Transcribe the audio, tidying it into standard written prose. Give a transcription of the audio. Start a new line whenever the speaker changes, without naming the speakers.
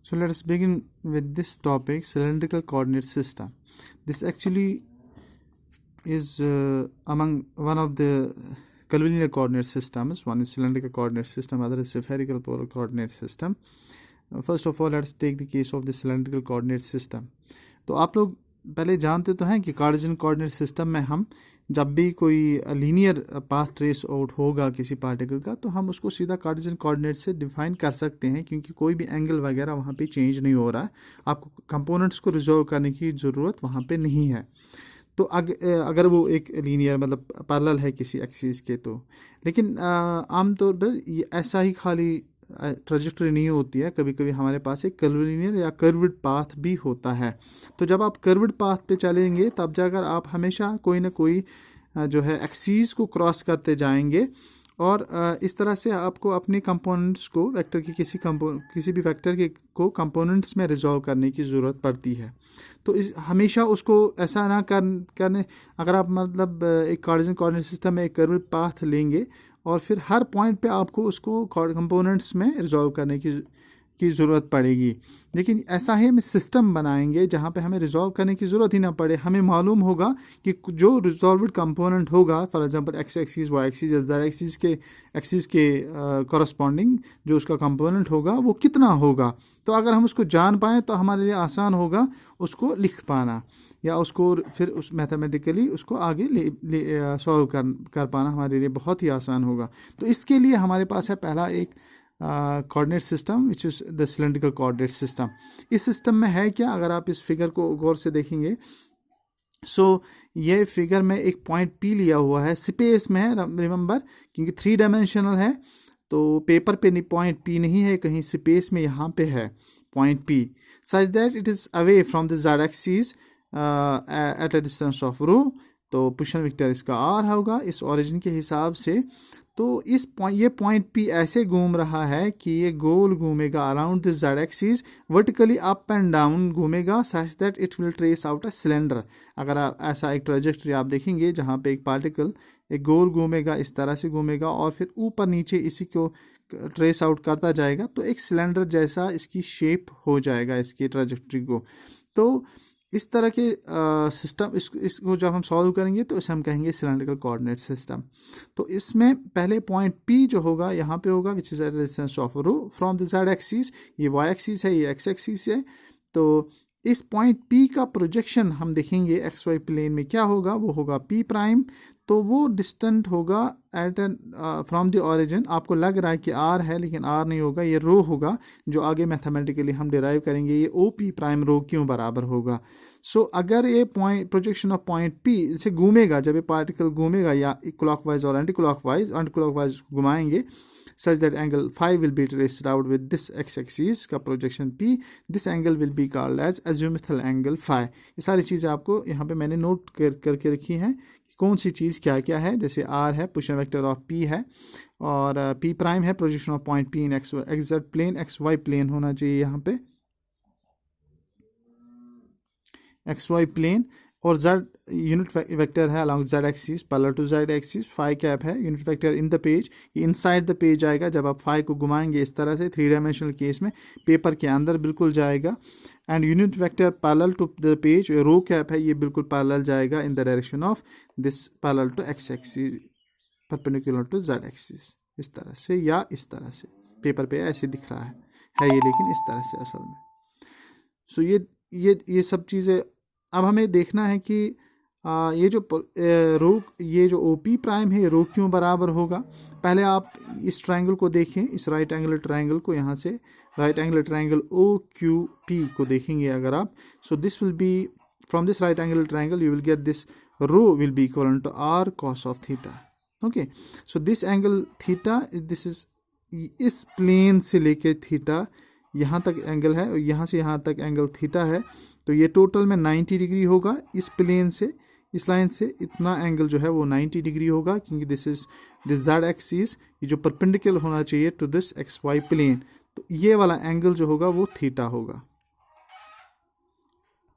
So let us begin with this topic, cylindrical coordinate system. This actually is among one of the curvilinear coordinate systems. One is cylindrical coordinate system, other is spherical polar coordinate system. First of all, let's take the case of the cylindrical coordinate system. तो आप लोग पहले जानते तो हैं कि Cartesian coordinate system में हम जब भी कोई लीनियर पाथ ट्रेस आउट होगा किसी पार्टिकल का, तो हम उसको सीधा कार्टेशियन कोऑर्डिनेट से डिफाइन कर सकते हैं, क्योंकि कोई भी एंगल वगैरह वहाँ पे चेंज नहीं हो रहा है। आपको कंपोनेंट्स को रिजॉल्व करने की ज़रूरत वहाँ पे नहीं है। तो अगर वो एक लीनियर मतलब पैरेलल है किसी एक्सिस के, तो लेकिन आमतौर पर ये ऐसा ही खाली ट्रेजेक्टरी नहीं होती है। कभी कभी हमारे पास एक कर्वीलिनियर या कर्व्ड पाथ भी होता है। तो जब आप कर्व्ड पाथ पे चलेंगे तब जाकर आप हमेशा कोई ना कोई जो है एक्सिस को क्रॉस करते जाएंगे, और इस तरह से आपको अपने कंपोनेंट्स को वेक्टर के किसी भी वेक्टर के को कंपोनेंट्स में रिजॉल्व करने की ज़रूरत पड़ती है। तो हमेशा उसको ऐसा ना करने अगर आप मतलब एक कार्टेशियन कोऑर्डिनेट सिस्टम में एक कर्व्ड पाथ लेंगे और फिर हर पॉइंट पे आपको उसको कंपोनेंट्स में रिजॉल्व करने की ज़रूरत पड़ेगी। लेकिन ऐसा है हम सिस्टम बनाएंगे जहाँ पे हमें रिजॉल्व करने की ज़रूरत ही ना पड़े। हमें मालूम होगा कि जो रिजॉल्व्ड कंपोनेंट होगा, for example X axis, Y axis या जेड एक्सिस के कॉरस्पॉन्डिंग जो उसका कंपोनेंट होगा वो कितना होगा। तो अगर हम उसको जान पाएँ तो हमारे लिए आसान होगा उसको लिख पाना, या उसको फिर उस मैथमेटिकली उसको आगे सॉल्व कर पाना हमारे लिए बहुत ही आसान होगा। तो इसके लिए हमारे पास है पहला एक coordinate system which is the cylindrical coordinate system. इस सिस्टम में है क्या, अगर आप इस फिगर को गौर से देखेंगे, ये फिगर में एक पॉइंट पी लिया हुआ है, स्पेस में है, रिमेंबर, क्योंकि 3 डायमेंशनल है। तो पेपर पे पॉइंट पी नहीं है, कहीं स्पेस में यहाँ पे है point P, such that it is away from the Z axis at a distance of rho. तो पुशन वेक्टर इसका आर होगा इस ओरिजिन के हिसाब से। तो ये पॉइंट पी ऐसे घूम रहा है कि ये गोल घूमेगा around this Z axis, vertically up and down घूमेगा such that it will trace out a cylinder. अगर आप ऐसा एक ट्रेजेक्टरी आप देखेंगे जहाँ पे एक पार्टिकल एक गोल घूमेगा, इस तरह से घूमेगा और फिर ऊपर नीचे इसी को ट्रेस आउट करता जाएगा, तो एक सिलेंडर जैसा इसकी शेप हो जाएगा इसकी ट्रेजेक्टरी को। तो इस तरह के सिस्टम इसको जब हम सॉल्व करेंगे तो इसे हम कहेंगे सिलेंड्रिकल कोऑर्डिनेट सिस्टम। तो इसमें पहले पॉइंट पी जो होगा यहाँ पे होगा which is at distance of rho from the Z axis. ये वाई एक्सिस है, ये एक्स एक्सिस है। तो इस पॉइंट पी का प्रोजेक्शन हम देखेंगे एक्स वाई प्लेन में क्या होगा, वो होगा पी प्राइम। तो वो डिस्टेंट होगा at N from the origin. आपको लग रहा है कि आर है, लेकिन आर नहीं होगा, ये रो होगा, जो आगे मैथमेटिकली हम डिराइव करेंगे। ये ओ पी प्राइम रो क्यों बराबर होगा। अगर ये point projection of point P से घूमेगा, जब ये पार्टिकल घूमेगा या क्लॉकवाइज और एंटी क्लॉकवाइज घुमाएंगे, such that angle phi will be traced out with this x-axis का projection p. This angle will be called as azimuthal angle phi. ये सारी चीज़ें आपको यहाँ पे मैंने नोट करके रखी हैं कि कौन सी चीज़ क्या क्या है। जैसे r है पुशन वेक्टर ऑफ p है, और p प्राइम है projection of point p in X Z plane, X Y plane होना चाहिए यहाँ पे, एक्स वाई प्लेन, और z यूनिट वेक्टर है along z axis parallel to z axis. Phi cap है unit vector in the page, ये inside the page आएगा। जब आप फाई को घुमाएंगे इस तरह से 3 डायमेंशनल केस में पेपर के अंदर बिल्कुल जाएगा। And unit vector parallel to the page, rho cap है, ये बिल्कुल पैरेलल जाएगा in the direction of this parallel to X axis perpendicular to z axis, इस तरह से या इस तरह से। पेपर पे ऐसे दिख रहा है ये, लेकिन इस तरह से असल में। ये सब चीज़ें अब हमें देखना है कि ये जो रो, ये जो ओ पी प्राइम है, ये रो क्यों बराबर होगा। पहले आप इस ट्रायंगल को देखें, इस राइट एंगल ट्रायंगल को, यहाँ से right angle triangle O Q P को देखेंगे अगर आप। This will be from this right angle triangle you will get this rho will be equal to R cos of theta. Okay, so this angle theta, this is इस plane से लेके theta यहाँ तक angle है, और यहाँ से यहाँ तक एंगल थीटा है। तो ये टोटल में 90 डिग्री होगा। इस प्लेन से इस लाइन से इतना एंगल जो है वो 90 डिग्री होगा, क्योंकि दिस जेड एक्सिस, ये जो परपेंडिकुलर होना चाहिए to this X Y plane. तो ये वाला एंगल जो होगा वो थीटा होगा।